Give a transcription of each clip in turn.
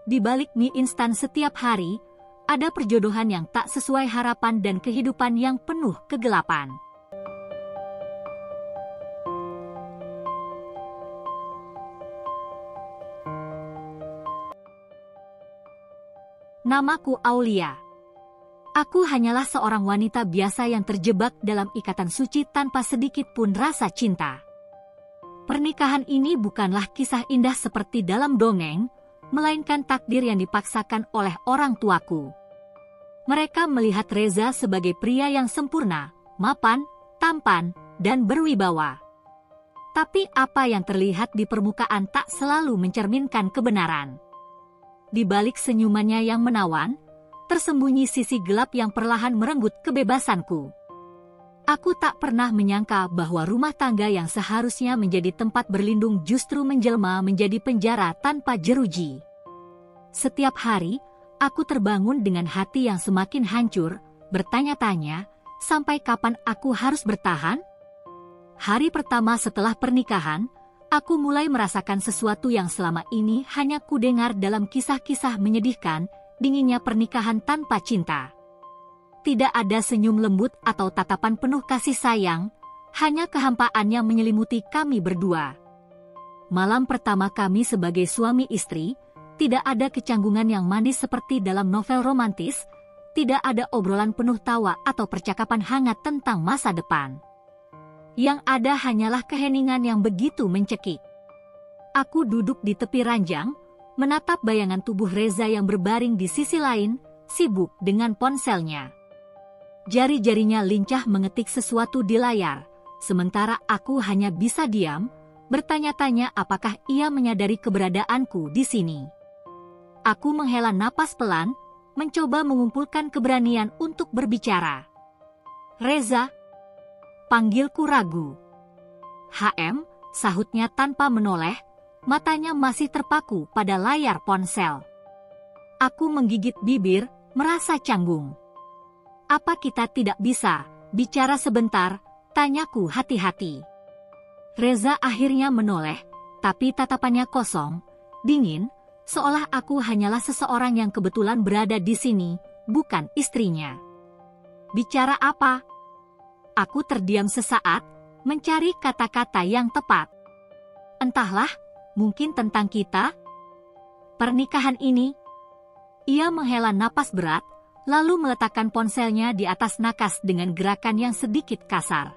Di balik mie instan setiap hari, ada perjodohan yang tak sesuai harapan dan kehidupan yang penuh kegelapan. Namaku Aulia. Aku hanyalah seorang wanita biasa yang terjebak dalam ikatan suci tanpa sedikit pun rasa cinta. Pernikahan ini bukanlah kisah indah seperti dalam dongeng, melainkan takdir yang dipaksakan oleh orang tuaku. Mereka melihat Reza sebagai pria yang sempurna, mapan, tampan, dan berwibawa. Tapi apa yang terlihat di permukaan tak selalu mencerminkan kebenaran. Di balik senyumannya yang menawan, tersembunyi sisi gelap yang perlahan merenggut kebebasanku. Aku tak pernah menyangka bahwa rumah tangga yang seharusnya menjadi tempat berlindung justru menjelma menjadi penjara tanpa jeruji. Setiap hari, aku terbangun dengan hati yang semakin hancur, bertanya-tanya, sampai kapan aku harus bertahan? Hari pertama setelah pernikahan, aku mulai merasakan sesuatu yang selama ini hanya kudengar dalam kisah-kisah menyedihkan, dinginnya pernikahan tanpa cinta. Tidak ada senyum lembut atau tatapan penuh kasih sayang, hanya kehampaan yang menyelimuti kami berdua. Malam pertama kami sebagai suami istri, tidak ada kecanggungan yang manis seperti dalam novel romantis, tidak ada obrolan penuh tawa atau percakapan hangat tentang masa depan. Yang ada hanyalah keheningan yang begitu mencekik. Aku duduk di tepi ranjang, menatap bayangan tubuh Reza yang berbaring di sisi lain, sibuk dengan ponselnya. Jari-jarinya lincah mengetik sesuatu di layar, sementara aku hanya bisa diam, bertanya-tanya apakah ia menyadari keberadaanku di sini. Aku menghela napas pelan, mencoba mengumpulkan keberanian untuk berbicara. "Reza," panggilku ragu. "HM," sahutnya tanpa menoleh, matanya masih terpaku pada layar ponsel. Aku menggigit bibir, merasa canggung. "Apa kita tidak bisa bicara sebentar?" tanyaku hati-hati. Reza akhirnya menoleh, tapi tatapannya kosong, dingin, seolah aku hanyalah seseorang yang kebetulan berada di sini, bukan istrinya. "Bicara apa?" Aku terdiam sesaat, mencari kata-kata yang tepat. "Entahlah, mungkin tentang kita? Pernikahan ini?" Ia menghela napas berat, lalu meletakkan ponselnya di atas nakas dengan gerakan yang sedikit kasar.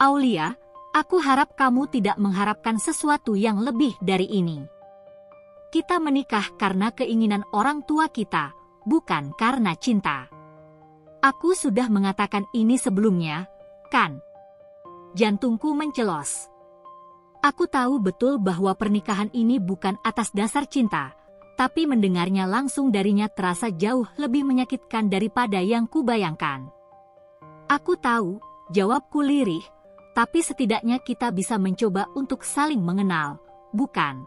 "Aulia, aku harap kamu tidak mengharapkan sesuatu yang lebih dari ini. Kita menikah karena keinginan orang tua kita, bukan karena cinta. Aku sudah mengatakan ini sebelumnya, kan?" Jantungku mencelos. Aku tahu betul bahwa pernikahan ini bukan atas dasar cinta, tapi mendengarnya langsung darinya terasa jauh lebih menyakitkan daripada yang kubayangkan. Aku tahu, jawabku lirih, tapi setidaknya kita bisa mencoba untuk saling mengenal, bukan?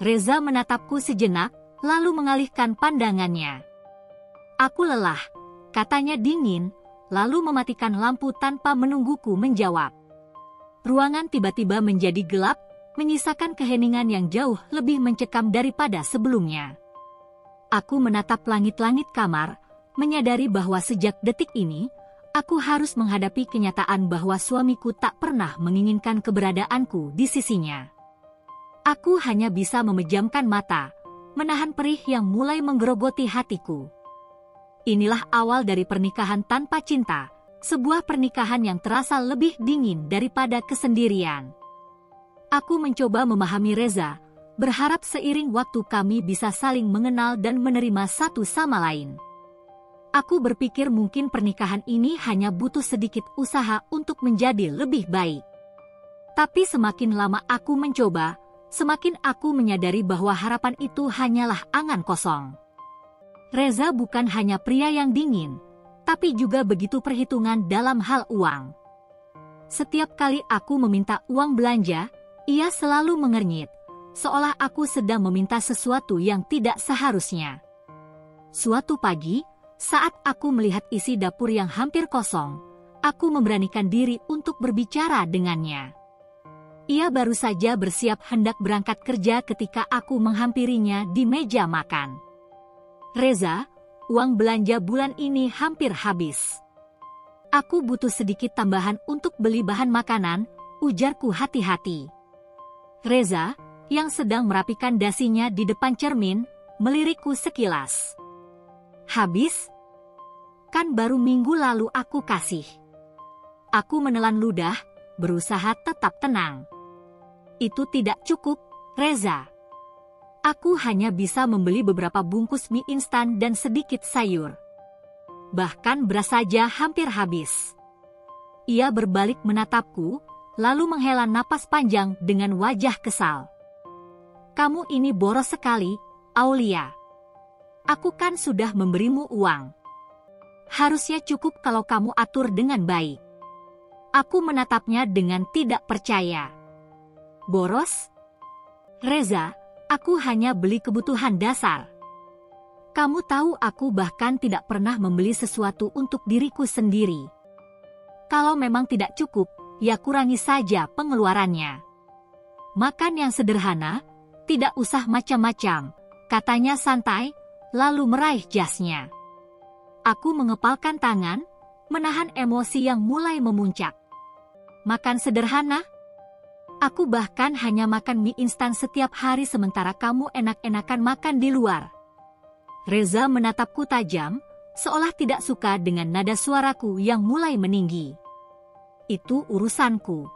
Reza menatapku sejenak, lalu mengalihkan pandangannya. "Aku lelah," katanya dingin, lalu mematikan lampu tanpa menungguku menjawab. Ruangan tiba-tiba menjadi gelap, menyisakan keheningan yang jauh lebih mencekam daripada sebelumnya. Aku menatap langit-langit kamar, menyadari bahwa sejak detik ini, aku harus menghadapi kenyataan bahwa suamiku tak pernah menginginkan keberadaanku di sisinya. Aku hanya bisa memejamkan mata, menahan perih yang mulai menggerogoti hatiku. Inilah awal dari pernikahan tanpa cinta, sebuah pernikahan yang terasa lebih dingin daripada kesendirian. Aku mencoba memahami Reza, berharap seiring waktu kami bisa saling mengenal dan menerima satu sama lain. Aku berpikir mungkin pernikahan ini hanya butuh sedikit usaha untuk menjadi lebih baik. Tapi semakin lama aku mencoba, semakin aku menyadari bahwa harapan itu hanyalah angan kosong. Reza bukan hanya pria yang dingin, tapi juga begitu perhitungan dalam hal uang. Setiap kali aku meminta uang belanja, ia selalu mengernyit, seolah aku sedang meminta sesuatu yang tidak seharusnya. Suatu pagi, saat aku melihat isi dapur yang hampir kosong, aku memberanikan diri untuk berbicara dengannya. Ia baru saja bersiap hendak berangkat kerja ketika aku menghampirinya di meja makan. Reza, uang belanja bulan ini hampir habis. Aku butuh sedikit tambahan untuk beli bahan makanan, ujarku hati-hati. Reza, yang sedang merapikan dasinya di depan cermin, melirikku sekilas. Habis? Kan baru minggu lalu aku kasih. Aku menelan ludah, berusaha tetap tenang. Itu tidak cukup, Reza. Aku hanya bisa membeli beberapa bungkus mie instan dan sedikit sayur. Bahkan beras saja hampir habis. Ia berbalik menatapku, lalu menghela napas panjang dengan wajah kesal. Kamu ini boros sekali, Aulia. Aku kan sudah memberimu uang. Harusnya cukup kalau kamu atur dengan baik. Aku menatapnya dengan tidak percaya. Boros? Reza, aku hanya beli kebutuhan dasar. Kamu tahu aku bahkan tidak pernah membeli sesuatu untuk diriku sendiri. Kalau memang tidak cukup, ya kurangi saja pengeluarannya. Makan yang sederhana, tidak usah macam-macam, katanya santai, lalu meraih jasnya. Aku mengepalkan tangan, menahan emosi yang mulai memuncak. Makan sederhana? Aku bahkan hanya makan mie instan setiap hari sementara kamu enak-enakan makan di luar. Reza menatapku tajam, seolah tidak suka dengan nada suaraku yang mulai meninggi. Itu urusanku.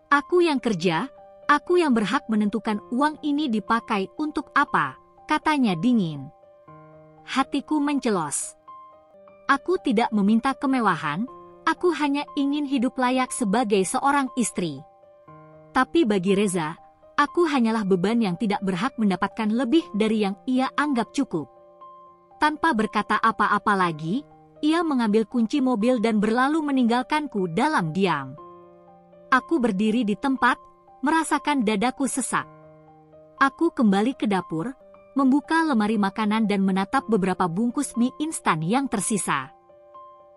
Aku yang kerja, aku yang berhak menentukan uang ini dipakai untuk apa, katanya dingin. Hatiku mencelos. Aku tidak meminta kemewahan, aku hanya ingin hidup layak sebagai seorang istri. Tapi bagi Reza, aku hanyalah beban yang tidak berhak mendapatkan lebih dari yang ia anggap cukup. Tanpa berkata apa-apa lagi, ia mengambil kunci mobil dan berlalu meninggalkanku dalam diam. Aku berdiri di tempat, merasakan dadaku sesak. Aku kembali ke dapur, membuka lemari makanan dan menatap beberapa bungkus mie instan yang tersisa.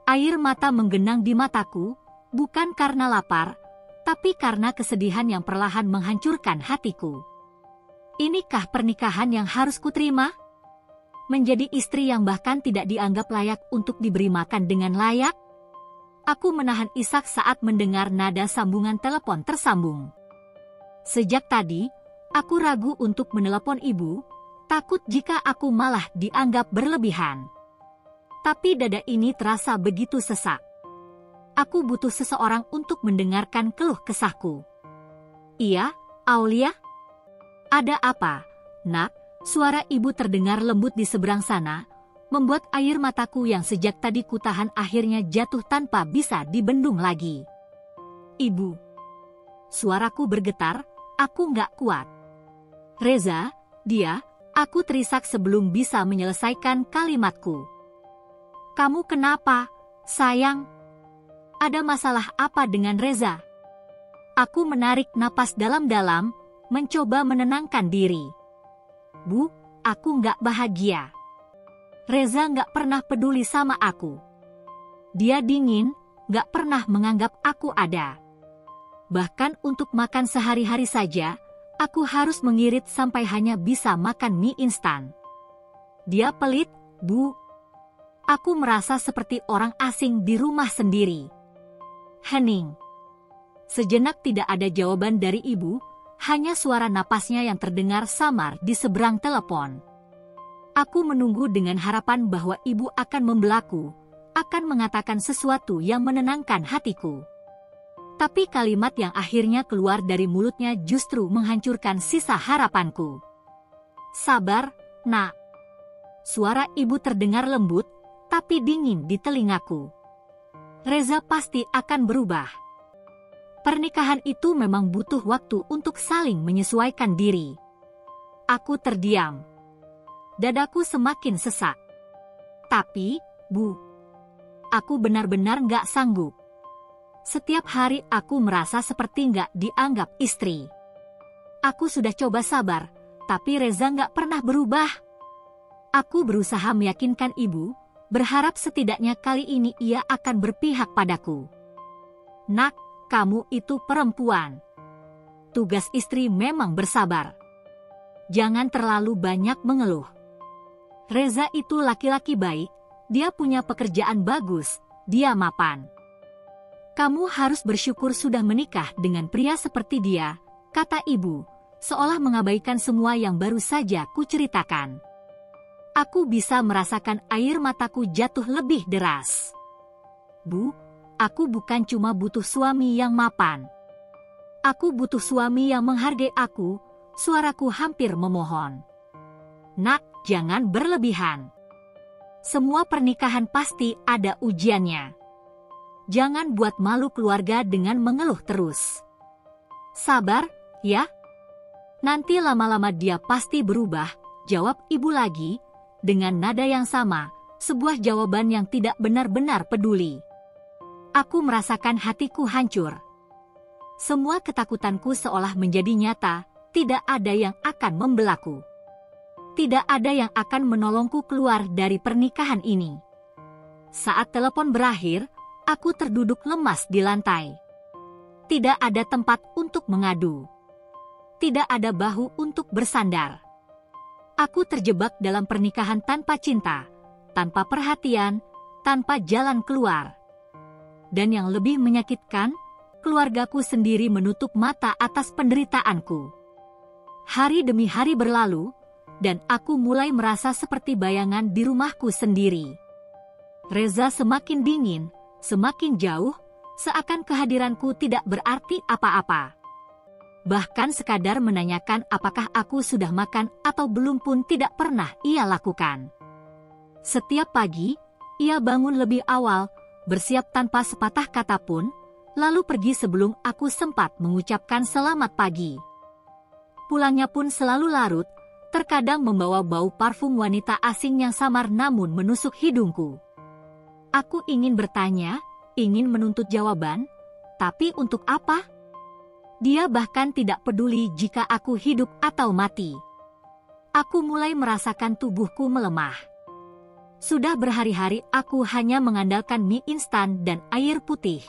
Air mata menggenang di mataku, bukan karena lapar, tapi karena kesedihan yang perlahan menghancurkan hatiku. Inikah pernikahan yang harus kuterima? Menjadi istri yang bahkan tidak dianggap layak untuk diberi makan dengan layak? Aku menahan isak saat mendengar nada sambungan telepon tersambung. Sejak tadi, aku ragu untuk menelepon ibu, takut jika aku malah dianggap berlebihan. Tapi dada ini terasa begitu sesak. Aku butuh seseorang untuk mendengarkan keluh kesahku. Iya, Aulia? Ada apa, nak? Suara ibu terdengar lembut di seberang sana, membuat air mataku yang sejak tadi kutahan akhirnya jatuh tanpa bisa dibendung lagi. Ibu. Suaraku bergetar, aku nggak kuat. Reza, dia, aku terisak sebelum bisa menyelesaikan kalimatku. Kamu kenapa, sayang? Ada masalah apa dengan Reza? Aku menarik napas dalam-dalam, mencoba menenangkan diri. Bu, aku nggak bahagia. Reza nggak pernah peduli sama aku. Dia dingin, nggak pernah menganggap aku ada. Bahkan untuk makan sehari-hari saja, aku harus mengirit sampai hanya bisa makan mie instan. Dia pelit, Bu. Aku merasa seperti orang asing di rumah sendiri. Hening. Sejenak tidak ada jawaban dari ibu, hanya suara napasnya yang terdengar samar di seberang telepon. Aku menunggu dengan harapan bahwa ibu akan membelaku, akan mengatakan sesuatu yang menenangkan hatiku. Tapi kalimat yang akhirnya keluar dari mulutnya justru menghancurkan sisa harapanku. Sabar, nak. Suara ibu terdengar lembut, tapi dingin di telingaku. Reza pasti akan berubah. Pernikahan itu memang butuh waktu untuk saling menyesuaikan diri. Aku terdiam. Dadaku semakin sesak. Tapi, Bu, aku benar-benar nggak sanggup. Setiap hari aku merasa seperti nggak dianggap istri. Aku sudah coba sabar, tapi Reza nggak pernah berubah. Aku berusaha meyakinkan ibu, berharap setidaknya kali ini ia akan berpihak padaku. Nak, kamu itu perempuan. tugas istri memang bersabar. Jangan terlalu banyak mengeluh. Reza itu laki-laki baik, dia punya pekerjaan bagus, dia mapan. Kamu harus bersyukur sudah menikah dengan pria seperti dia, kata ibu, seolah mengabaikan semua yang baru saja kuceritakan. Aku bisa merasakan air mataku jatuh lebih deras. Bu, aku bukan cuma butuh suami yang mapan. Aku butuh suami yang menghargai aku, suaraku hampir memohon. Nak, jangan berlebihan. Semua pernikahan pasti ada ujiannya. Jangan buat malu keluarga dengan mengeluh terus. Sabar, ya. Nanti lama-lama dia pasti berubah, jawab ibu lagi, dengan nada yang sama, sebuah jawaban yang tidak benar-benar peduli. Aku merasakan hatiku hancur. Semua ketakutanku seolah menjadi nyata, tidak ada yang akan membelaku. Tidak ada yang akan menolongku keluar dari pernikahan ini. Saat telepon berakhir, aku terduduk lemas di lantai. Tidak ada tempat untuk mengadu. Tidak ada bahu untuk bersandar. Aku terjebak dalam pernikahan tanpa cinta, tanpa perhatian, tanpa jalan keluar. Dan yang lebih menyakitkan, keluargaku sendiri menutup mata atas penderitaanku. Hari demi hari berlalu, dan aku mulai merasa seperti bayangan di rumahku sendiri. Reza semakin dingin, semakin jauh, seakan kehadiranku tidak berarti apa-apa. Bahkan sekadar menanyakan apakah aku sudah makan atau belum pun tidak pernah ia lakukan. Setiap pagi, ia bangun lebih awal, bersiap tanpa sepatah kata pun, lalu pergi sebelum aku sempat mengucapkan selamat pagi. Pulangnya pun selalu larut, terkadang membawa bau parfum wanita asing yang samar namun menusuk hidungku. Aku ingin bertanya, ingin menuntut jawaban, tapi untuk apa? Dia bahkan tidak peduli jika aku hidup atau mati. Aku mulai merasakan tubuhku melemah. Sudah berhari-hari aku hanya mengandalkan mie instan dan air putih.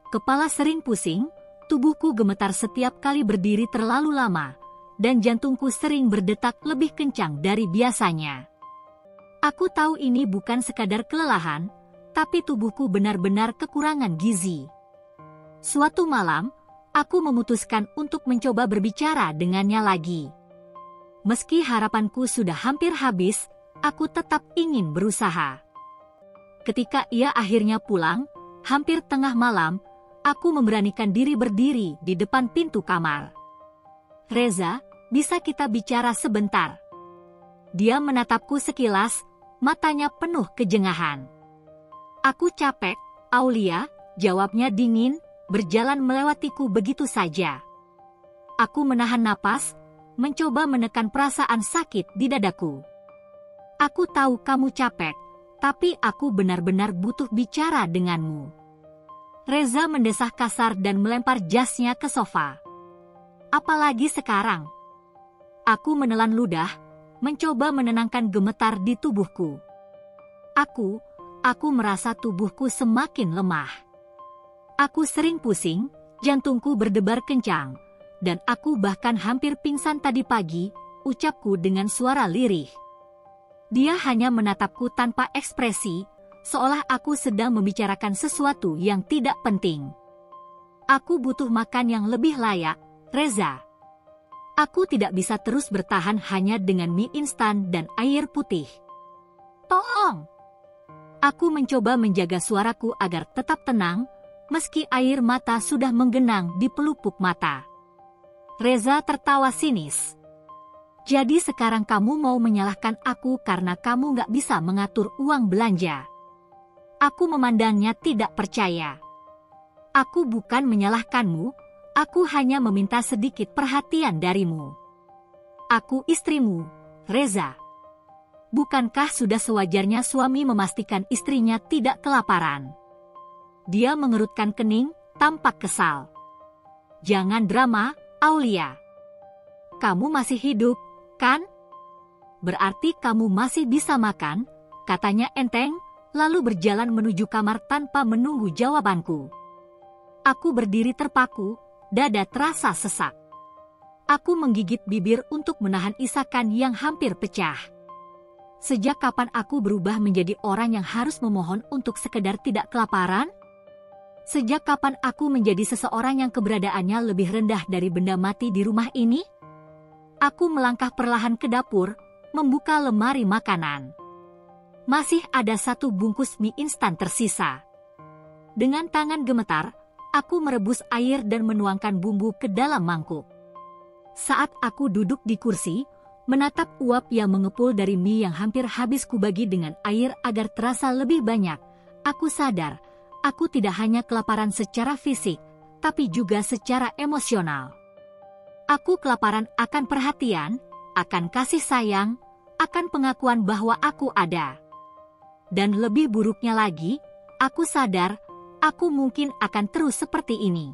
Kepala sering pusing, tubuhku gemetar setiap kali berdiri terlalu lama, dan jantungku sering berdetak lebih kencang dari biasanya. Aku tahu ini bukan sekadar kelelahan, tapi tubuhku benar-benar kekurangan gizi. Suatu malam, aku memutuskan untuk mencoba berbicara dengannya lagi. Meski harapanku sudah hampir habis, aku tetap ingin berusaha. Ketika ia akhirnya pulang, hampir tengah malam, aku memberanikan diri berdiri di depan pintu kamar. Reza, bisa kita bicara sebentar? Dia menatapku sekilas, matanya penuh kejengahan. Aku capek, Aulia, jawabnya dingin, berjalan melewatiku begitu saja. Aku menahan napas, mencoba menekan perasaan sakit di dadaku. Aku tahu kamu capek, tapi aku benar-benar butuh bicara denganmu. Reza mendesah kasar dan melempar jasnya ke sofa. Apalagi sekarang? Aku menelan ludah, mencoba menenangkan gemetar di tubuhku. Aku merasa tubuhku semakin lemah. Aku sering pusing, jantungku berdebar kencang, dan aku bahkan hampir pingsan tadi pagi, ucapku dengan suara lirih. Dia hanya menatapku tanpa ekspresi, seolah aku sedang membicarakan sesuatu yang tidak penting. Aku butuh makan yang lebih layak, Reza. Aku tidak bisa terus bertahan hanya dengan mie instan dan air putih. Tolong! Aku mencoba menjaga suaraku agar tetap tenang, meski air mata sudah menggenang di pelupuk mata. Reza tertawa sinis. Jadi sekarang kamu mau menyalahkan aku karena kamu gak bisa mengatur uang belanja. Aku memandangnya tidak percaya. Aku bukan menyalahkanmu, aku hanya meminta sedikit perhatian darimu. Aku istrimu, Reza. Bukankah sudah sewajarnya suami memastikan istrinya tidak kelaparan? Dia mengerutkan kening, tampak kesal. Jangan drama, Aulia. Kamu masih hidup, kan? Berarti kamu masih bisa makan, katanya enteng, lalu berjalan menuju kamar tanpa menunggu jawabanku. Aku berdiri terpaku, dada terasa sesak. Aku menggigit bibir untuk menahan isakan yang hampir pecah. Sejak kapan aku berubah menjadi orang yang harus memohon untuk sekedar tidak kelaparan? Sejak kapan aku menjadi seseorang yang keberadaannya lebih rendah dari benda mati di rumah ini? Aku melangkah perlahan ke dapur, membuka lemari makanan. Masih ada 1 bungkus mie instan tersisa. Dengan tangan gemetar, aku merebus air dan menuangkan bumbu ke dalam mangkuk. Saat aku duduk di kursi, menatap uap yang mengepul dari mie yang hampir habis kubagi dengan air agar terasa lebih banyak, aku sadar, aku tidak hanya kelaparan secara fisik, tapi juga secara emosional. Aku kelaparan akan perhatian, akan kasih sayang, akan pengakuan bahwa aku ada. Dan lebih buruknya lagi, aku sadar, aku mungkin akan terus seperti ini.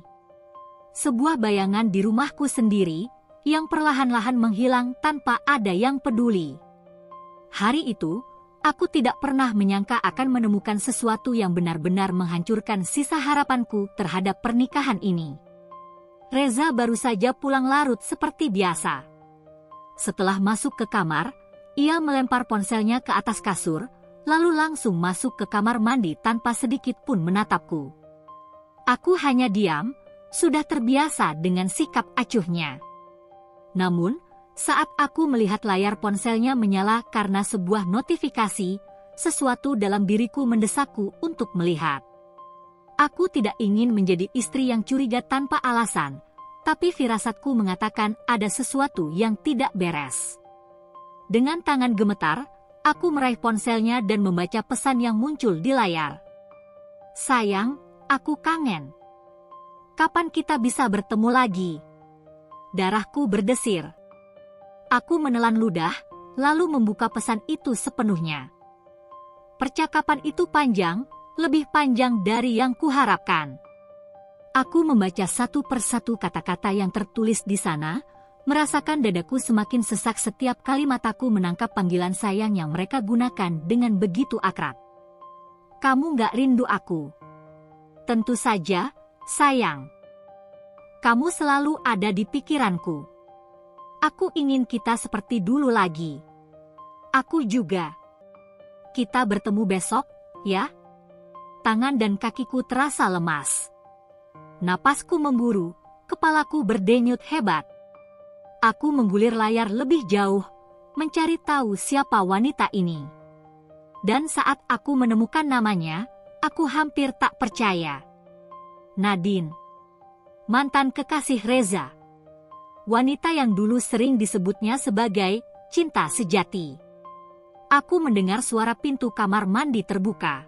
Sebuah bayangan di rumahku sendiri, yang perlahan-lahan menghilang tanpa ada yang peduli. Hari itu, aku tidak pernah menyangka akan menemukan sesuatu yang benar-benar menghancurkan sisa harapanku terhadap pernikahan ini. Reza baru saja pulang larut seperti biasa. Setelah masuk ke kamar, ia melempar ponselnya ke atas kasur, lalu langsung masuk ke kamar mandi tanpa sedikit pun menatapku. Aku hanya diam, sudah terbiasa dengan sikap acuhnya. Namun, saat aku melihat layar ponselnya menyala karena sebuah notifikasi, sesuatu dalam diriku mendesakku untuk melihat. Aku tidak ingin menjadi istri yang curiga tanpa alasan, tapi firasatku mengatakan ada sesuatu yang tidak beres. Dengan tangan gemetar, aku meraih ponselnya dan membaca pesan yang muncul di layar. "Sayang, aku kangen. Kapan kita bisa bertemu lagi?" Darahku berdesir. Aku menelan ludah, lalu membuka pesan itu sepenuhnya. Percakapan itu panjang, lebih panjang dari yang kuharapkan. Aku membaca satu persatu kata-kata yang tertulis di sana, merasakan dadaku semakin sesak setiap kali mataku menangkap panggilan sayang yang mereka gunakan dengan begitu akrab. "Kamu gak rindu aku?" "Tentu saja, sayang. Kamu selalu ada di pikiranku. Aku ingin kita seperti dulu lagi." "Aku juga. Kita bertemu besok, ya?" Tangan dan kakiku terasa lemas. Napasku memburu, kepalaku berdenyut hebat. Aku menggulir layar lebih jauh, mencari tahu siapa wanita ini. Dan saat aku menemukan namanya, aku hampir tak percaya. Nadine. Mantan kekasih Reza. Wanita yang dulu sering disebutnya sebagai cinta sejati. Aku mendengar suara pintu kamar mandi terbuka.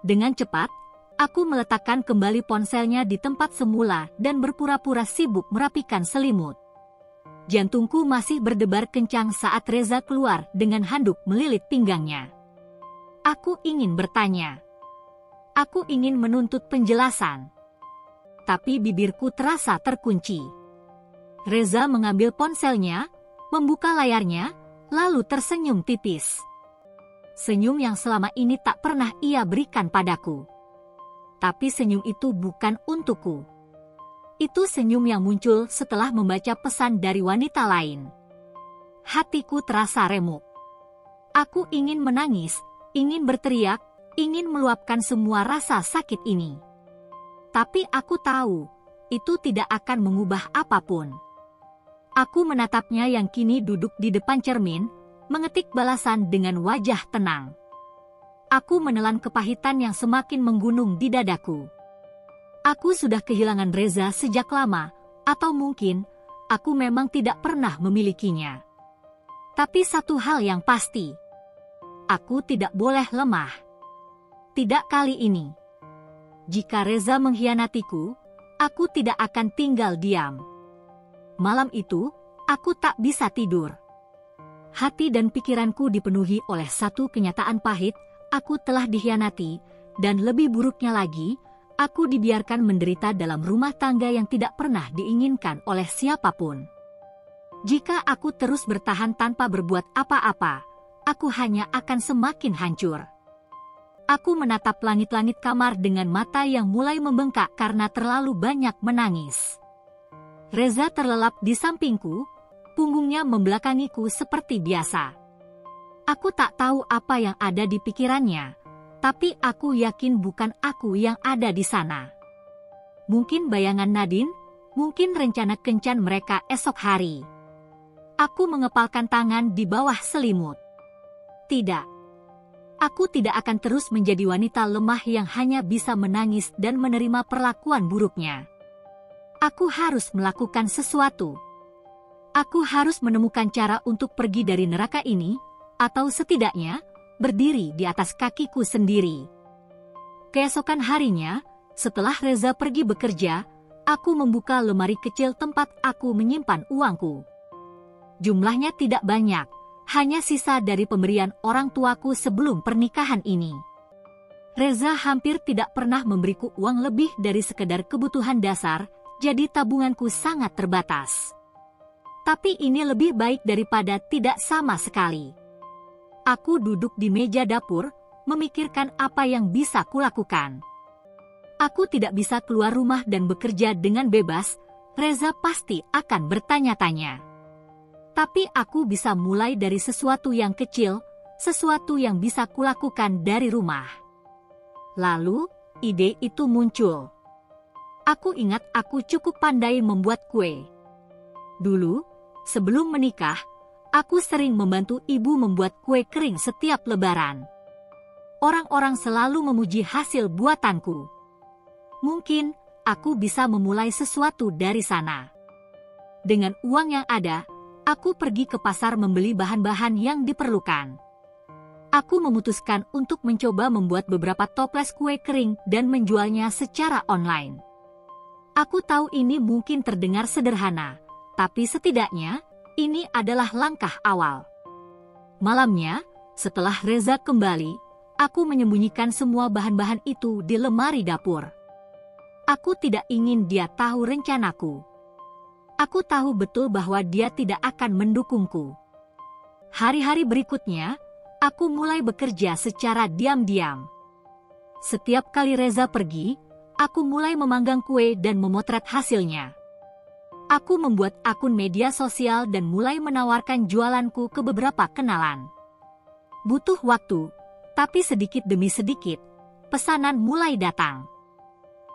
Dengan cepat, aku meletakkan kembali ponselnya di tempat semula dan berpura-pura sibuk merapikan selimut. Jantungku masih berdebar kencang saat Reza keluar dengan handuk melilit pinggangnya. Aku ingin bertanya. Aku ingin menuntut penjelasan. Tapi bibirku terasa terkunci. Reza mengambil ponselnya, membuka layarnya, lalu tersenyum tipis. Senyum yang selama ini tak pernah ia berikan padaku. Tapi senyum itu bukan untukku. Itu senyum yang muncul setelah membaca pesan dari wanita lain. Hatiku terasa remuk. Aku ingin menangis, ingin berteriak, ingin meluapkan semua rasa sakit ini. Tapi aku tahu, itu tidak akan mengubah apapun. Aku menatapnya yang kini duduk di depan cermin, mengetik balasan dengan wajah tenang. Aku menelan kepahitan yang semakin menggunung di dadaku. Aku sudah kehilangan Reza sejak lama, atau mungkin aku memang tidak pernah memilikinya. Tapi satu hal yang pasti, aku tidak boleh lemah. Tidak kali ini. Jika Reza mengkhianatiku, aku tidak akan tinggal diam. Malam itu, aku tak bisa tidur. Hati dan pikiranku dipenuhi oleh satu kenyataan pahit, aku telah dikhianati, dan lebih buruknya lagi, aku dibiarkan menderita dalam rumah tangga yang tidak pernah diinginkan oleh siapapun. Jika aku terus bertahan tanpa berbuat apa-apa, aku hanya akan semakin hancur. Aku menatap langit-langit kamar dengan mata yang mulai membengkak karena terlalu banyak menangis. Reza terlelap di sampingku, punggungnya membelakangiku seperti biasa. Aku tak tahu apa yang ada di pikirannya, tapi aku yakin bukan aku yang ada di sana. Mungkin bayangan Nadine, mungkin rencana kencan mereka esok hari. Aku mengepalkan tangan di bawah selimut. Tidak. Aku tidak akan terus menjadi wanita lemah yang hanya bisa menangis dan menerima perlakuan buruknya. Aku harus melakukan sesuatu. Aku harus menemukan cara untuk pergi dari neraka ini, atau setidaknya berdiri di atas kakiku sendiri. Keesokan harinya, setelah Reza pergi bekerja, aku membuka lemari kecil tempat aku menyimpan uangku. Jumlahnya tidak banyak, hanya sisa dari pemberian orang tuaku sebelum pernikahan ini. Reza hampir tidak pernah memberiku uang lebih dari sekedar kebutuhan dasar, jadi tabunganku sangat terbatas. Tapi ini lebih baik daripada tidak sama sekali. Aku duduk di meja dapur, memikirkan apa yang bisa kulakukan. Aku tidak bisa keluar rumah dan bekerja dengan bebas, Reza pasti akan bertanya-tanya. Tapi aku bisa mulai dari sesuatu yang kecil, sesuatu yang bisa kulakukan dari rumah. Lalu, ide itu muncul. Aku ingat aku cukup pandai membuat kue. Dulu, sebelum menikah, aku sering membantu ibu membuat kue kering setiap lebaran. Orang-orang selalu memuji hasil buatanku. Mungkin, aku bisa memulai sesuatu dari sana. Dengan uang yang ada, aku pergi ke pasar membeli bahan-bahan yang diperlukan. Aku memutuskan untuk mencoba membuat beberapa toples kue kering dan menjualnya secara online. Aku tahu ini mungkin terdengar sederhana, tapi setidaknya ini adalah langkah awal. Malamnya, setelah Reza kembali, aku menyembunyikan semua bahan-bahan itu di lemari dapur. Aku tidak ingin dia tahu rencanaku. Aku tahu betul bahwa dia tidak akan mendukungku. Hari-hari berikutnya, aku mulai bekerja secara diam-diam. Setiap kali Reza pergi, aku mulai memanggang kue dan memotret hasilnya. Aku membuat akun media sosial dan mulai menawarkan jualanku ke beberapa kenalan. Butuh waktu, tapi sedikit demi sedikit, pesanan mulai datang.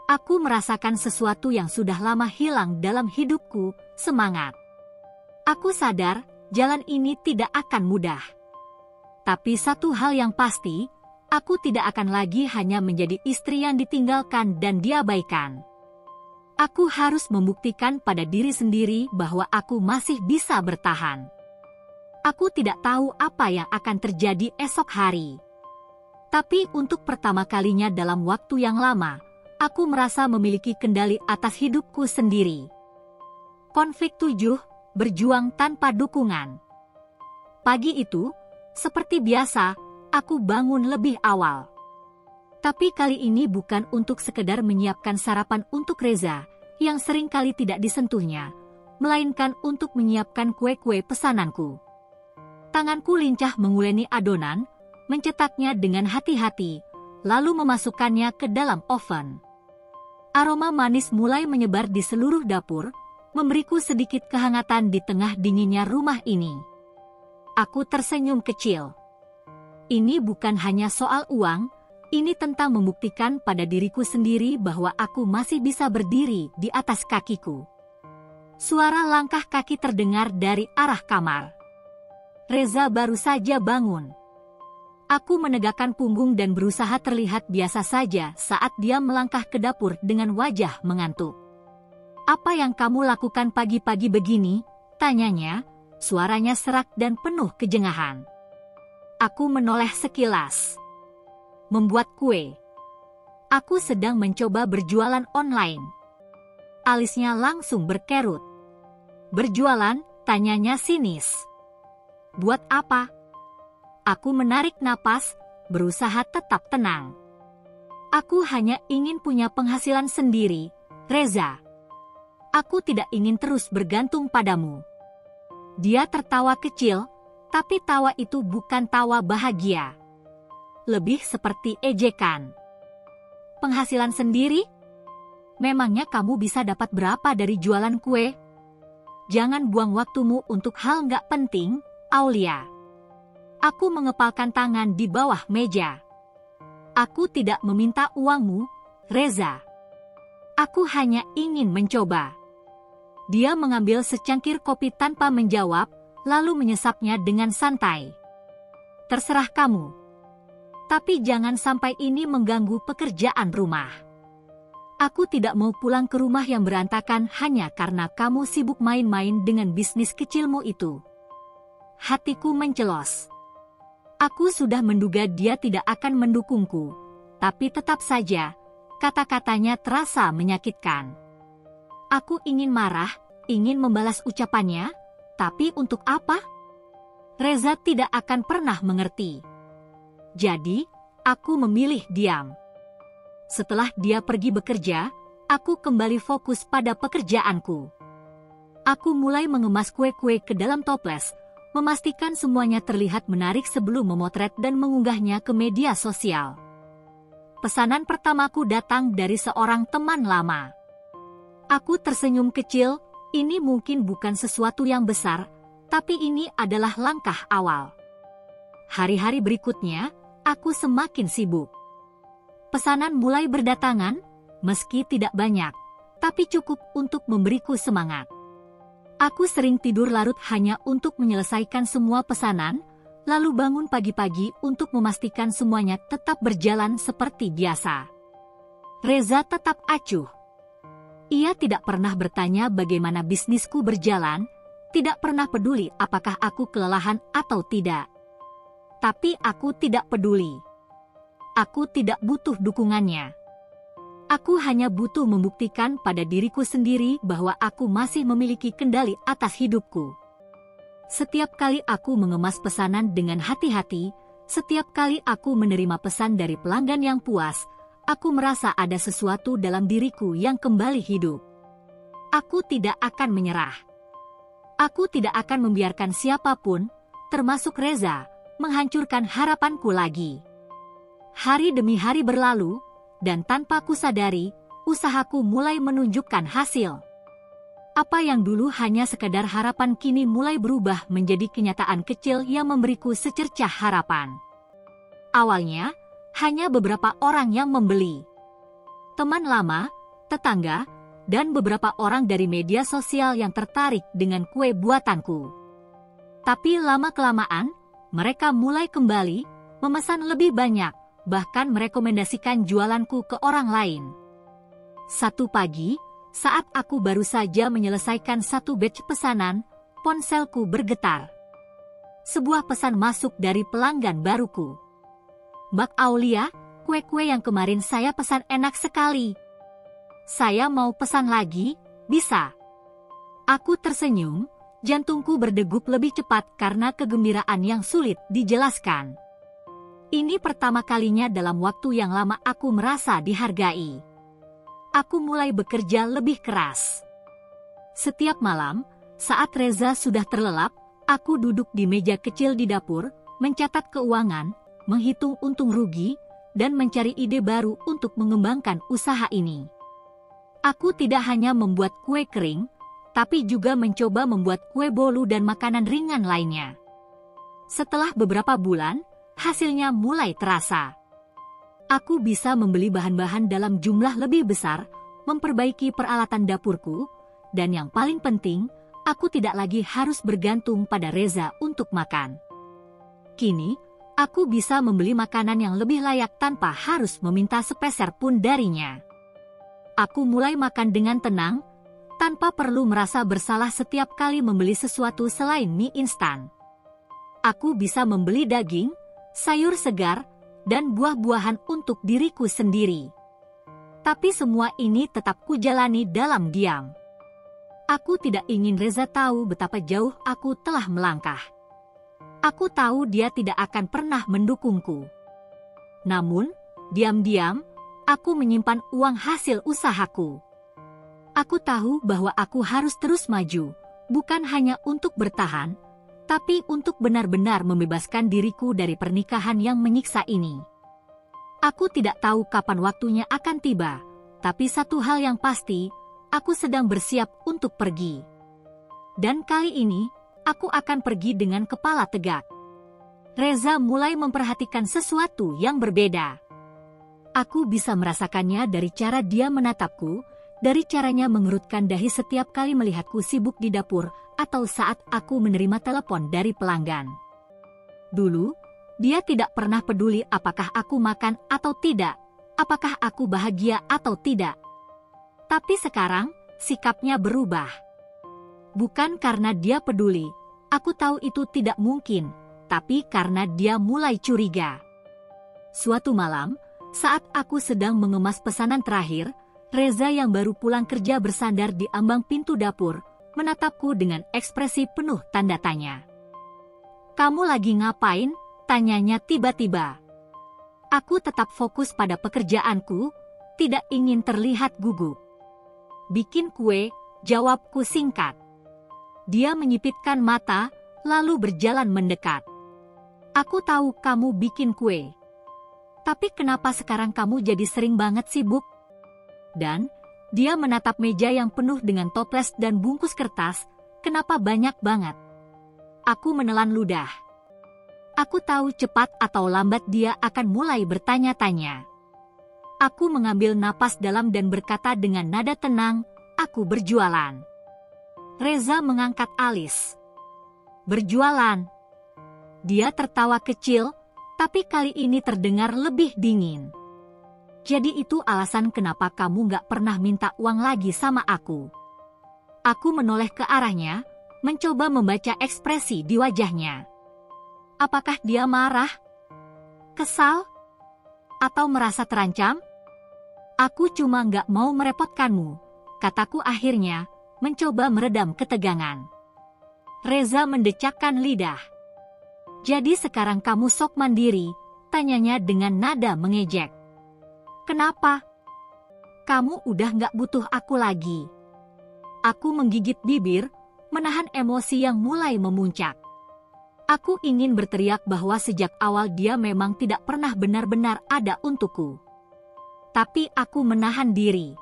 Aku merasakan sesuatu yang sudah lama hilang dalam hidupku, semangat. Aku sadar, jalan ini tidak akan mudah. Tapi satu hal yang pasti, aku tidak akan lagi hanya menjadi istri yang ditinggalkan dan diabaikan. Aku harus membuktikan pada diri sendiri bahwa aku masih bisa bertahan. Aku tidak tahu apa yang akan terjadi esok hari. Tapi untuk pertama kalinya dalam waktu yang lama, aku merasa memiliki kendali atas hidupku sendiri. Konflik 7, berjuang tanpa dukungan. Pagi itu, seperti biasa, aku bangun lebih awal. Tapi kali ini bukan untuk sekedar menyiapkan sarapan untuk Reza, yang sering kali tidak disentuhnya, melainkan untuk menyiapkan kue-kue pesananku. Tanganku lincah menguleni adonan, mencetaknya dengan hati-hati, lalu memasukkannya ke dalam oven. Aroma manis mulai menyebar di seluruh dapur, memberiku sedikit kehangatan di tengah dinginnya rumah ini. Aku tersenyum kecil. Ini bukan hanya soal uang, ini tentang membuktikan pada diriku sendiri bahwa aku masih bisa berdiri di atas kakiku. Suara langkah kaki terdengar dari arah kamar. Reza baru saja bangun. Aku menegakkan punggung dan berusaha terlihat biasa saja saat dia melangkah ke dapur dengan wajah mengantuk. "Apa yang kamu lakukan pagi-pagi begini?" tanyanya, suaranya serak dan penuh kejengahan. Aku menoleh sekilas. Membuat kue. Aku sedang mencoba berjualan online. Alisnya langsung berkerut. Berjualan? Tanyanya sinis. Buat apa? Aku menarik napas, berusaha tetap tenang. Aku hanya ingin punya penghasilan sendiri, Reza. Aku tidak ingin terus bergantung padamu. Dia tertawa kecil, tapi tawa itu bukan tawa bahagia. Lebih seperti ejekan. Penghasilan sendiri? Memangnya kamu bisa dapat berapa dari jualan kue? jangan buang waktumu untuk hal nggak penting, Aulia. Aku mengepalkan tangan di bawah meja. Aku tidak meminta uangmu, Reza. Aku hanya ingin mencoba. Dia mengambil secangkir kopi tanpa menjawab, lalu menyesapnya dengan santai. Terserah kamu. Tapi jangan sampai ini mengganggu pekerjaan rumah. Aku tidak mau pulang ke rumah yang berantakan hanya karena kamu sibuk main-main dengan bisnis kecilmu itu. Hatiku mencelos. Aku sudah menduga dia tidak akan mendukungku, tapi tetap saja, kata-katanya terasa menyakitkan. Aku ingin marah, ingin membalas ucapannya, tapi untuk apa? Reza tidak akan pernah mengerti. Jadi, aku memilih diam. Setelah dia pergi bekerja, aku kembali fokus pada pekerjaanku. Aku mulai mengemas kue-kue ke dalam toples, memastikan semuanya terlihat menarik sebelum memotret dan mengunggahnya ke media sosial. Pesanan pertamaku datang dari seorang teman lama. Aku tersenyum kecil, ini mungkin bukan sesuatu yang besar, tapi ini adalah langkah awal. Hari-hari berikutnya, aku semakin sibuk. Pesanan mulai berdatangan, meski tidak banyak, tapi cukup untuk memberiku semangat. Aku sering tidur larut hanya untuk menyelesaikan semua pesanan, lalu bangun pagi-pagi untuk memastikan semuanya tetap berjalan seperti biasa. Reza tetap acuh. Ia tidak pernah bertanya bagaimana bisnisku berjalan, tidak pernah peduli apakah aku kelelahan atau tidak. Tapi aku tidak peduli. Aku tidak butuh dukungannya. Aku hanya butuh membuktikan pada diriku sendiri bahwa aku masih memiliki kendali atas hidupku. Setiap kali aku mengemas pesanan dengan hati-hati, setiap kali aku menerima pesan dari pelanggan yang puas, aku merasa ada sesuatu dalam diriku yang kembali hidup. Aku tidak akan menyerah. Aku tidak akan membiarkan siapapun, termasuk Reza, menghancurkan harapanku lagi. Hari demi hari berlalu, dan tanpa kusadari, usahaku mulai menunjukkan hasil. Apa yang dulu hanya sekadar harapan kini mulai berubah menjadi kenyataan kecil yang memberiku secercah harapan. Awalnya, hanya beberapa orang yang membeli. Teman lama, tetangga, dan beberapa orang dari media sosial yang tertarik dengan kue buatanku. Tapi lama-kelamaan, mereka mulai kembali, memesan lebih banyak, bahkan merekomendasikan jualanku ke orang lain. Satu pagi, saat aku baru saja menyelesaikan satu batch pesanan, ponselku bergetar. Sebuah pesan masuk dari pelanggan baruku. Mbak Aulia, kue-kue yang kemarin saya pesan enak sekali. Saya mau pesan lagi, bisa? Aku tersenyum, jantungku berdegup lebih cepat karena kegembiraan yang sulit dijelaskan. Ini pertama kalinya dalam waktu yang lama aku merasa dihargai. Aku mulai bekerja lebih keras. Setiap malam, saat Reza sudah terlelap, aku duduk di meja kecil di dapur, mencatat keuangan, menghitung untung rugi, dan mencari ide baru untuk mengembangkan usaha ini. Aku tidak hanya membuat kue kering, tapi juga mencoba membuat kue bolu dan makanan ringan lainnya. Setelah beberapa bulan, hasilnya mulai terasa. Aku bisa membeli bahan-bahan dalam jumlah lebih besar, memperbaiki peralatan dapurku, dan yang paling penting, aku tidak lagi harus bergantung pada Reza untuk makan. Kini, aku bisa membeli makanan yang lebih layak tanpa harus meminta sepeser pun darinya. Aku mulai makan dengan tenang, tanpa perlu merasa bersalah setiap kali membeli sesuatu selain mie instan. Aku bisa membeli daging, sayur segar, dan buah-buahan untuk diriku sendiri. Tapi semua ini tetap kujalani dalam diam. Aku tidak ingin Reza tahu betapa jauh aku telah melangkah. Aku tahu dia tidak akan pernah mendukungku. Namun, diam-diam, aku menyimpan uang hasil usahaku. Aku tahu bahwa aku harus terus maju, bukan hanya untuk bertahan, tapi untuk benar-benar membebaskan diriku dari pernikahan yang menyiksa ini. Aku tidak tahu kapan waktunya akan tiba, tapi satu hal yang pasti, aku sedang bersiap untuk pergi. Dan kali ini, aku akan pergi dengan kepala tegak. Reza mulai memperhatikan sesuatu yang berbeda. Aku bisa merasakannya dari cara dia menatapku, dari caranya mengerutkan dahi setiap kali melihatku sibuk di dapur, atau saat aku menerima telepon dari pelanggan. Dulu, dia tidak pernah peduli apakah aku makan atau tidak, apakah aku bahagia atau tidak. Tapi sekarang, sikapnya berubah. Bukan karena dia peduli, aku tahu itu tidak mungkin, tapi karena dia mulai curiga. Suatu malam, saat aku sedang mengemas pesanan terakhir, Reza yang baru pulang kerja bersandar di ambang pintu dapur, menatapku dengan ekspresi penuh tanda tanya. "Kamu lagi ngapain?" tanyanya tiba-tiba. Aku tetap fokus pada pekerjaanku, tidak ingin terlihat gugup. "Bikin kue," jawabku singkat. Dia menyipitkan mata, lalu berjalan mendekat. "Aku tahu kamu bikin kue. Tapi kenapa sekarang kamu jadi sering banget sibuk?" Dan dia menatap meja yang penuh dengan toples dan bungkus kertas. "Kenapa banyak banget?" Aku menelan ludah. Aku tahu cepat atau lambat dia akan mulai bertanya-tanya. Aku mengambil napas dalam dan berkata dengan nada tenang, "Aku berjualan." Reza mengangkat alis. "Berjualan?" Dia tertawa kecil, tapi kali ini terdengar lebih dingin. "Jadi itu alasan kenapa kamu gak pernah minta uang lagi sama aku?" Aku menoleh ke arahnya, mencoba membaca ekspresi di wajahnya. Apakah dia marah? Kesal? Atau merasa terancam? "Aku cuma gak mau merepotkanmu," kataku akhirnya, mencoba meredam ketegangan. Reza mendecakkan lidah. "Jadi sekarang kamu sok mandiri?" tanyanya dengan nada mengejek. "Kenapa? Kamu udah gak butuh aku lagi." Aku menggigit bibir, menahan emosi yang mulai memuncak. Aku ingin berteriak bahwa sejak awal dia memang tidak pernah benar-benar ada untukku. Tapi aku menahan diri.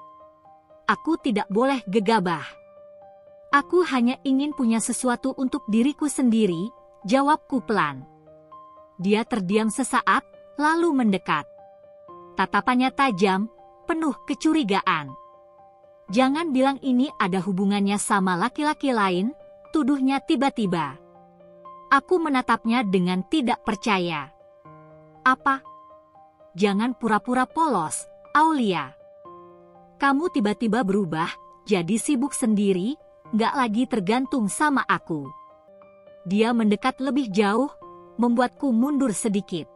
Aku tidak boleh gegabah. "Aku hanya ingin punya sesuatu untuk diriku sendiri," jawabku pelan. Dia terdiam sesaat, lalu mendekat. Tatapannya tajam, penuh kecurigaan. "Jangan bilang ini ada hubungannya sama laki-laki lain," tuduhnya tiba-tiba. Aku menatapnya dengan tidak percaya. "Apa? Jangan pura-pura polos, Aulia. Kamu tiba-tiba berubah, jadi sibuk sendiri, gak lagi tergantung sama aku." Dia mendekat lebih jauh, membuatku mundur sedikit.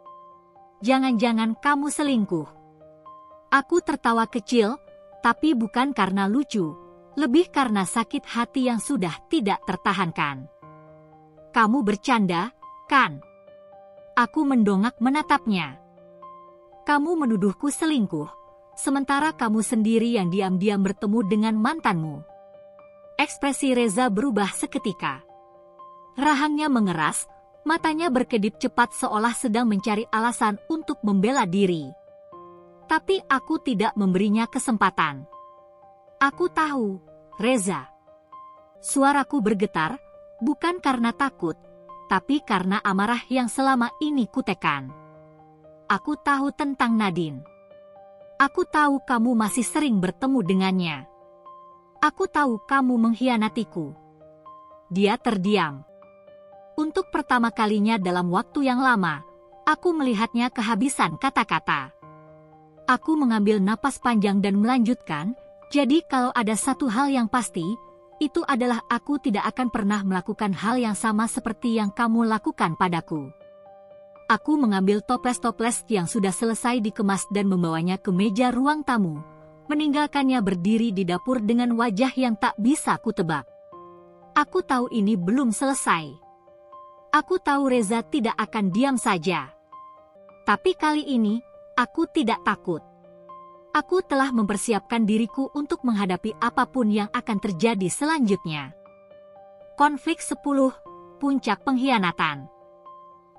"Jangan-jangan kamu selingkuh?" Aku tertawa kecil, tapi bukan karena lucu, lebih karena sakit hati yang sudah tidak tertahankan. "Kamu bercanda, kan?" Aku mendongak menatapnya. "Kamu menuduhku selingkuh, sementara kamu sendiri yang diam-diam bertemu dengan mantanmu." Ekspresi Reza berubah seketika. Rahangnya mengeras, matanya berkedip cepat seolah sedang mencari alasan untuk membela diri. Tapi aku tidak memberinya kesempatan. "Aku tahu, Reza." Suaraku bergetar, bukan karena takut, tapi karena amarah yang selama ini kutekan. "Aku tahu tentang Nadine. Aku tahu kamu masih sering bertemu dengannya. Aku tahu kamu mengkhianatiku." Dia terdiam. Untuk pertama kalinya dalam waktu yang lama, aku melihatnya kehabisan kata-kata. Aku mengambil napas panjang dan melanjutkan, "Jadi kalau ada satu hal yang pasti, itu adalah aku tidak akan pernah melakukan hal yang sama seperti yang kamu lakukan padaku." Aku mengambil toples-toples yang sudah selesai dikemas dan membawanya ke meja ruang tamu, meninggalkannya berdiri di dapur dengan wajah yang tak bisa kutebak. Aku tahu ini belum selesai. Aku tahu Reza tidak akan diam saja. Tapi kali ini, aku tidak takut. Aku telah mempersiapkan diriku untuk menghadapi apapun yang akan terjadi selanjutnya. Konflik 10, puncak pengkhianatan.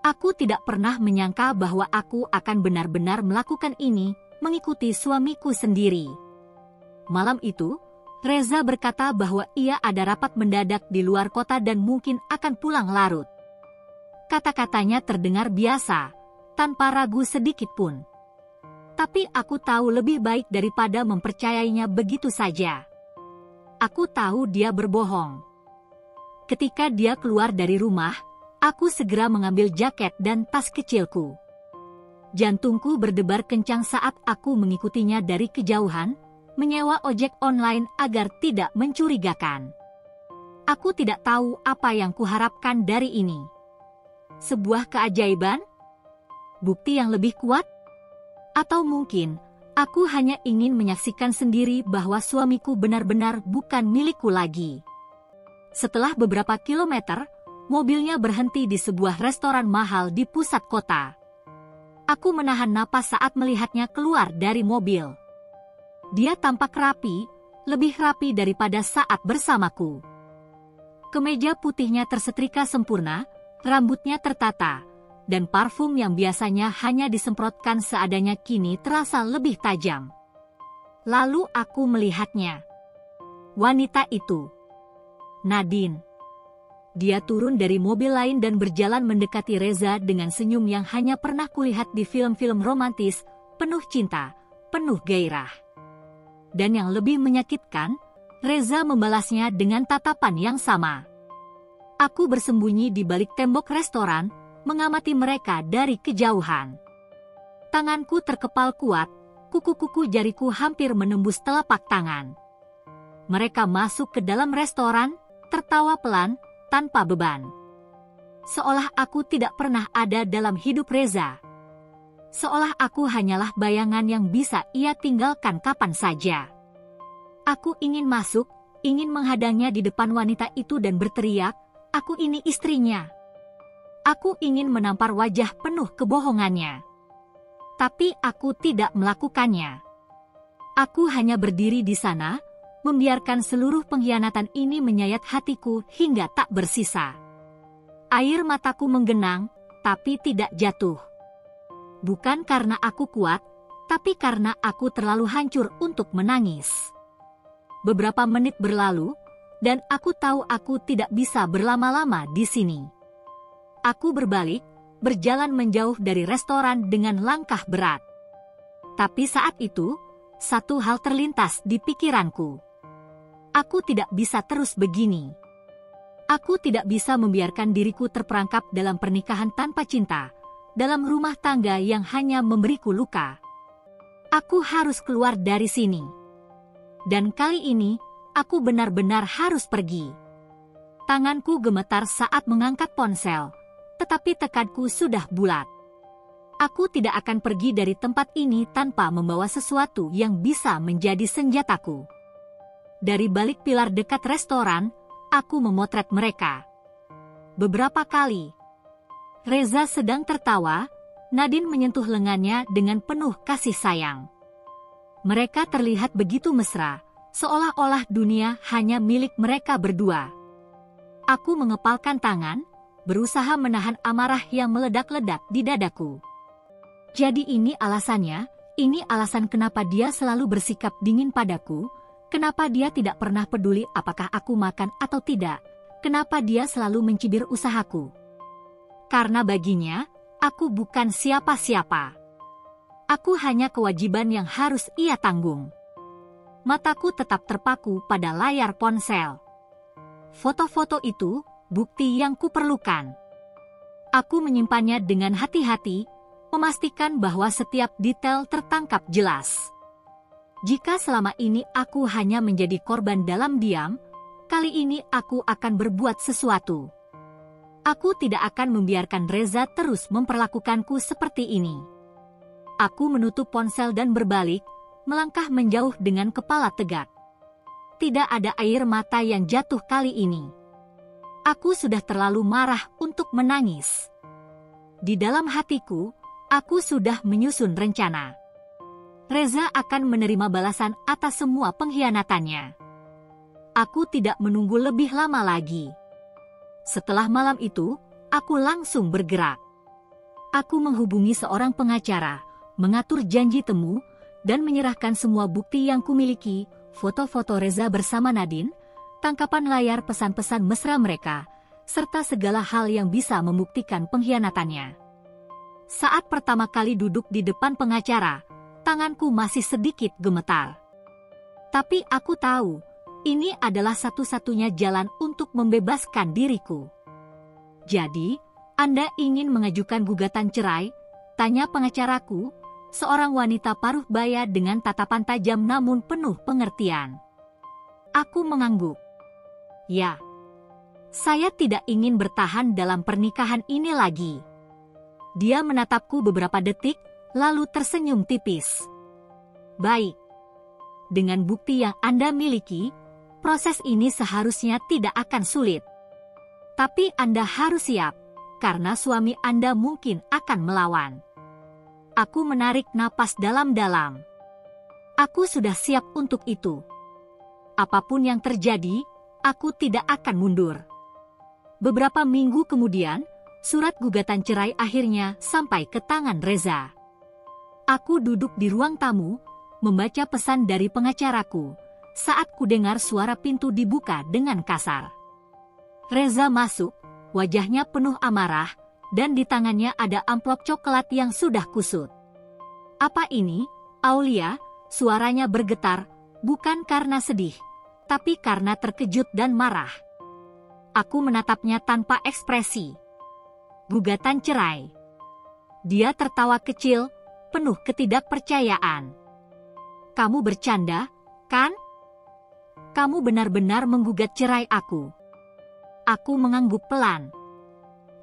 Aku tidak pernah menyangka bahwa aku akan benar-benar melakukan ini, mengikuti suamiku sendiri. Malam itu, Reza berkata bahwa ia ada rapat mendadak di luar kota dan mungkin akan pulang larut. Kata-katanya terdengar biasa, tanpa ragu sedikit pun. Tapi aku tahu lebih baik daripada mempercayainya begitu saja. Aku tahu dia berbohong. Ketika dia keluar dari rumah, aku segera mengambil jaket dan tas kecilku. Jantungku berdebar kencang saat aku mengikutinya dari kejauhan, menyewa ojek online agar tidak mencurigakan. Aku tidak tahu apa yang kuharapkan dari ini. Sebuah keajaiban? Bukti yang lebih kuat? Atau mungkin, aku hanya ingin menyaksikan sendiri bahwa suamiku benar-benar bukan milikku lagi. Setelah beberapa kilometer, mobilnya berhenti di sebuah restoran mahal di pusat kota. Aku menahan napas saat melihatnya keluar dari mobil. Dia tampak rapi, lebih rapi daripada saat bersamaku. Kemeja putihnya tersetrika sempurna, rambutnya tertata, dan parfum yang biasanya hanya disemprotkan seadanya kini terasa lebih tajam. Lalu aku melihatnya. Wanita itu. Nadine. Dia turun dari mobil lain dan berjalan mendekati Reza dengan senyum yang hanya pernah kulihat di film-film romantis, penuh cinta, penuh gairah. Dan yang lebih menyakitkan, Reza membalasnya dengan tatapan yang sama. Aku bersembunyi di balik tembok restoran, mengamati mereka dari kejauhan. Tanganku terkepal kuat, kuku-kuku jariku hampir menembus telapak tangan. Mereka masuk ke dalam restoran, tertawa pelan, tanpa beban. Seolah aku tidak pernah ada dalam hidup Reza. Seolah aku hanyalah bayangan yang bisa ia tinggalkan kapan saja. Aku ingin masuk, ingin menghadangnya di depan wanita itu dan berteriak, "Aku ini istrinya." Aku ingin menampar wajah penuh kebohongannya. Tapi aku tidak melakukannya. Aku hanya berdiri di sana, membiarkan seluruh pengkhianatan ini menyayat hatiku hingga tak bersisa. Air mataku menggenang, tapi tidak jatuh. Bukan karena aku kuat, tapi karena aku terlalu hancur untuk menangis. Beberapa menit berlalu, dan aku tahu aku tidak bisa berlama-lama di sini. Aku berbalik, berjalan menjauh dari restoran dengan langkah berat. Tapi saat itu, satu hal terlintas di pikiranku. Aku tidak bisa terus begini. Aku tidak bisa membiarkan diriku terperangkap dalam pernikahan tanpa cinta, dalam rumah tangga yang hanya memberiku luka. Aku harus keluar dari sini. Dan kali ini, aku benar-benar harus pergi. Tanganku gemetar saat mengangkat ponsel, tetapi tekadku sudah bulat. Aku tidak akan pergi dari tempat ini tanpa membawa sesuatu yang bisa menjadi senjataku. Dari balik pilar dekat restoran, aku memotret mereka. Beberapa kali, Reza sedang tertawa, Nadine menyentuh lengannya dengan penuh kasih sayang. Mereka terlihat begitu mesra, seolah-olah dunia hanya milik mereka berdua. Aku mengepalkan tangan, berusaha menahan amarah yang meledak-ledak di dadaku. Jadi ini alasannya, ini alasan kenapa dia selalu bersikap dingin padaku, kenapa dia tidak pernah peduli apakah aku makan atau tidak, kenapa dia selalu mencibir usahaku. Karena baginya, aku bukan siapa-siapa. Aku hanya kewajiban yang harus ia tanggung. Mataku tetap terpaku pada layar ponsel. Foto-foto itu, bukti yang kuperlukan. Aku menyimpannya dengan hati-hati, memastikan bahwa setiap detail tertangkap jelas. Jika selama ini aku hanya menjadi korban dalam diam, kali ini aku akan berbuat sesuatu. Aku tidak akan membiarkan Reza terus memperlakukanku seperti ini. Aku menutup ponsel dan berbalik, melangkah menjauh dengan kepala tegak. Tidak ada air mata yang jatuh kali ini. Aku sudah terlalu marah untuk menangis. Di dalam hatiku, aku sudah menyusun rencana. Reza akan menerima balasan atas semua pengkhianatannya. Aku tidak menunggu lebih lama lagi. Setelah malam itu, aku langsung bergerak. Aku menghubungi seorang pengacara, mengatur janji temu, dan menyerahkan semua bukti yang kumiliki, foto-foto Reza bersama Nadine, tangkapan layar pesan-pesan mesra mereka, serta segala hal yang bisa membuktikan pengkhianatannya. Saat pertama kali duduk di depan pengacara, tanganku masih sedikit gemetar. Tapi aku tahu, ini adalah satu-satunya jalan untuk membebaskan diriku. Jadi, Anda ingin mengajukan gugatan cerai? Tanya pengacaraku, seorang wanita paruh baya dengan tatapan tajam namun penuh pengertian. Aku mengangguk. Ya, saya tidak ingin bertahan dalam pernikahan ini lagi. Dia menatapku beberapa detik, lalu tersenyum tipis. Baik. Dengan bukti yang Anda miliki, proses ini seharusnya tidak akan sulit. Tapi Anda harus siap, karena suami Anda mungkin akan melawan. Aku menarik napas dalam-dalam. Aku sudah siap untuk itu. Apapun yang terjadi, aku tidak akan mundur. Beberapa minggu kemudian, surat gugatan cerai akhirnya sampai ke tangan Reza. Aku duduk di ruang tamu, membaca pesan dari pengacaraku, saat kudengar suara pintu dibuka dengan kasar. Reza masuk, wajahnya penuh amarah, dan di tangannya ada amplop coklat yang sudah kusut. Apa ini, Aulia? Suaranya bergetar, bukan karena sedih, tapi karena terkejut dan marah. Aku menatapnya tanpa ekspresi. Gugatan cerai. Dia tertawa kecil, penuh ketidakpercayaan. Kamu bercanda, kan? Kamu benar-benar menggugat cerai aku. Aku mengangguk pelan.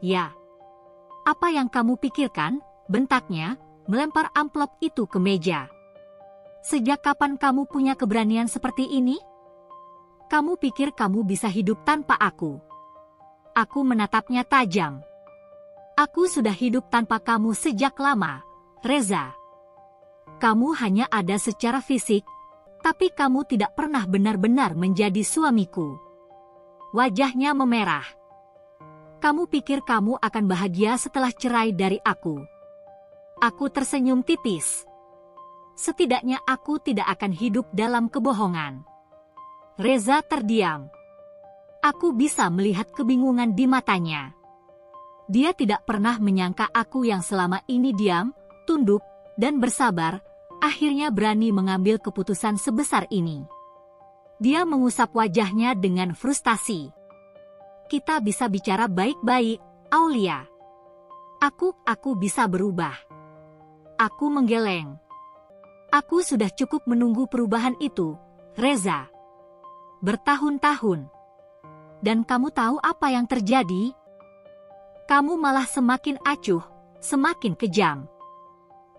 Ya. Apa yang kamu pikirkan? Bentaknya, melempar amplop itu ke meja. Sejak kapan kamu punya keberanian seperti ini? Kamu pikir kamu bisa hidup tanpa aku? Aku menatapnya tajam. Aku sudah hidup tanpa kamu sejak lama, Reza. Kamu hanya ada secara fisik, tapi kamu tidak pernah benar-benar menjadi suamiku. Wajahnya memerah. Kamu pikir kamu akan bahagia setelah cerai dari aku? Aku tersenyum tipis. Setidaknya aku tidak akan hidup dalam kebohongan. Reza terdiam. Aku bisa melihat kebingungan di matanya. Dia tidak pernah menyangka aku yang selama ini diam, tunduk, dan bersabar, akhirnya berani mengambil keputusan sebesar ini. Dia mengusap wajahnya dengan frustasi. Kita bisa bicara baik-baik, Aulia. Aku bisa berubah. Aku menggeleng. Aku sudah cukup menunggu perubahan itu, Reza. Bertahun-tahun. Dan kamu tahu apa yang terjadi? Kamu malah semakin acuh, semakin kejam.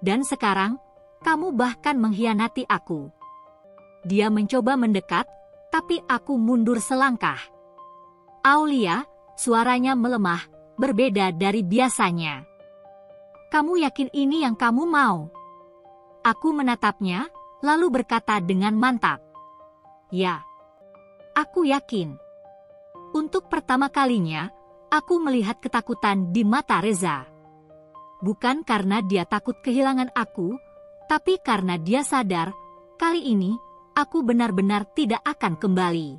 Dan sekarang, kamu bahkan mengkhianati aku. Dia mencoba mendekat, tapi aku mundur selangkah. Aulia, suaranya melemah, berbeda dari biasanya. Kamu yakin ini yang kamu mau? Aku menatapnya, lalu berkata dengan mantap. Ya, aku yakin. Untuk pertama kalinya, aku melihat ketakutan di mata Reza. Bukan karena dia takut kehilangan aku, tapi karena dia sadar, kali ini, aku benar-benar tidak akan kembali.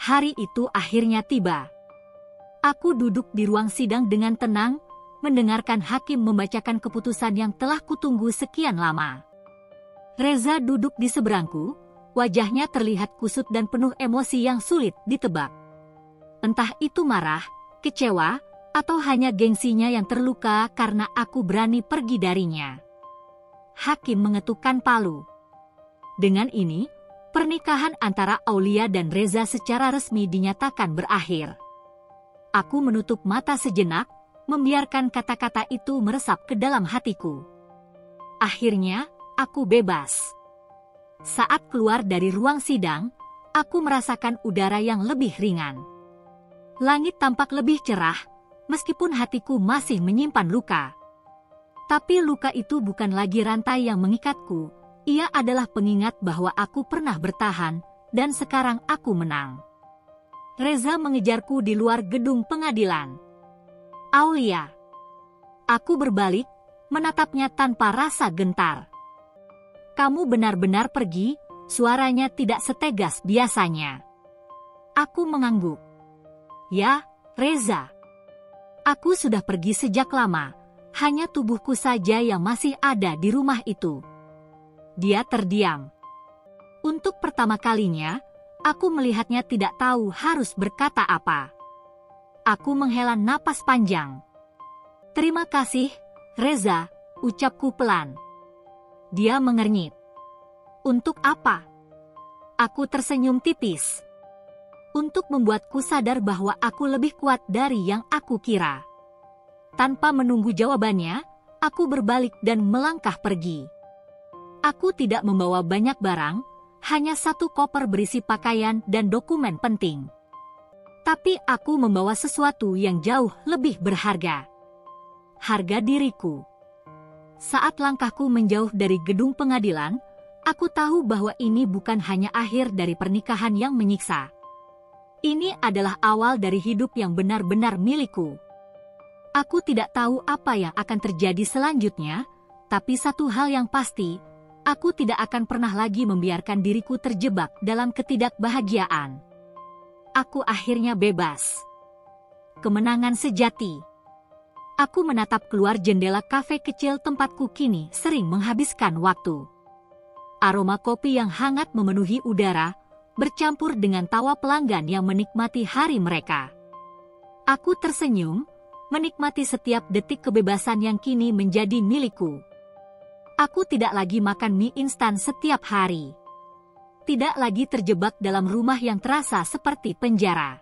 Hari itu akhirnya tiba. Aku duduk di ruang sidang dengan tenang, mendengarkan hakim membacakan keputusan yang telah kutunggu sekian lama. Reza duduk di seberangku, wajahnya terlihat kusut dan penuh emosi yang sulit ditebak. Entah itu marah, kecewa, atau hanya gengsinya yang terluka karena aku berani pergi darinya. Hakim mengetukkan palu. Dengan ini, pernikahan antara Aulia dan Reza secara resmi dinyatakan berakhir. Aku menutup mata sejenak, membiarkan kata-kata itu meresap ke dalam hatiku. Akhirnya, aku bebas. Saat keluar dari ruang sidang, aku merasakan udara yang lebih ringan. Langit tampak lebih cerah, meskipun hatiku masih menyimpan luka. Tapi luka itu bukan lagi rantai yang mengikatku, ia adalah pengingat bahwa aku pernah bertahan, dan sekarang aku menang. Reza mengejarku di luar gedung pengadilan. Aulia. Aku berbalik, menatapnya tanpa rasa gentar. Kamu benar-benar pergi, Suaranya tidak setegas biasanya. Aku mengangguk. Ya, Reza. Aku sudah pergi sejak lama, hanya tubuhku saja yang masih ada di rumah itu. Dia terdiam. Untuk pertama kalinya, aku melihatnya tidak tahu harus berkata apa. Aku menghela napas panjang. Terima kasih, Reza, ucapku pelan. Dia mengernyit. Untuk apa? Aku tersenyum tipis. Untuk membuatku sadar bahwa aku lebih kuat dari yang aku kira. Tanpa menunggu jawabannya, aku berbalik dan melangkah pergi. Aku tidak membawa banyak barang, hanya satu koper berisi pakaian dan dokumen penting. Tapi aku membawa sesuatu yang jauh lebih berharga. Harga diriku. Saat langkahku menjauh dari gedung pengadilan, aku tahu bahwa ini bukan hanya akhir dari pernikahan yang menyiksa. Ini adalah awal dari hidup yang benar-benar milikku. Aku tidak tahu apa yang akan terjadi selanjutnya, tapi satu hal yang pasti, aku tidak akan pernah lagi membiarkan diriku terjebak dalam ketidakbahagiaan. Aku akhirnya bebas. Kemenangan sejati. Aku menatap keluar jendela kafe kecil tempatku kini sering menghabiskan waktu. Aroma kopi yang hangat memenuhi udara, bercampur dengan tawa pelanggan yang menikmati hari mereka. Aku tersenyum, menikmati setiap detik kebebasan yang kini menjadi milikku. Aku tidak lagi makan mie instan setiap hari. Tidak lagi terjebak dalam rumah yang terasa seperti penjara.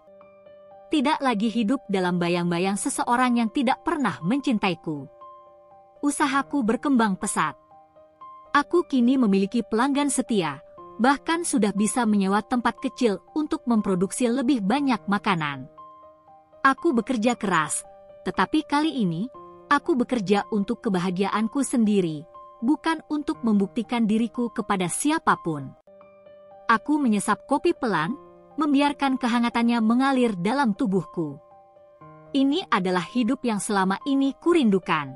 Tidak lagi hidup dalam bayang-bayang seseorang yang tidak pernah mencintaiku. Usahaku berkembang pesat. Aku kini memiliki pelanggan setia, bahkan sudah bisa menyewa tempat kecil untuk memproduksi lebih banyak makanan. Aku bekerja keras, tetapi kali ini, aku bekerja untuk kebahagiaanku sendiri, bukan untuk membuktikan diriku kepada siapapun. Aku menyesap kopi pelan, membiarkan kehangatannya mengalir dalam tubuhku. Ini adalah hidup yang selama ini kurindukan.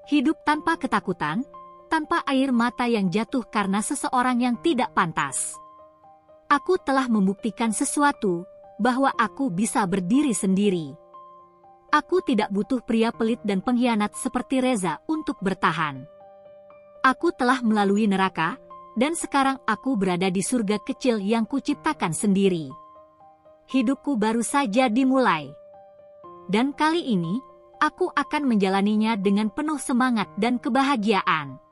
Hidup tanpa ketakutan, tanpa air mata yang jatuh karena seseorang yang tidak pantas. Aku telah membuktikan sesuatu, bahwa aku bisa berdiri sendiri. Aku tidak butuh pria pelit dan pengkhianat seperti Reza untuk bertahan. Aku telah melalui neraka, dan sekarang aku berada di surga kecil yang kuciptakan sendiri. Hidupku baru saja dimulai. Dan kali ini, aku akan menjalaninya dengan penuh semangat dan kebahagiaan.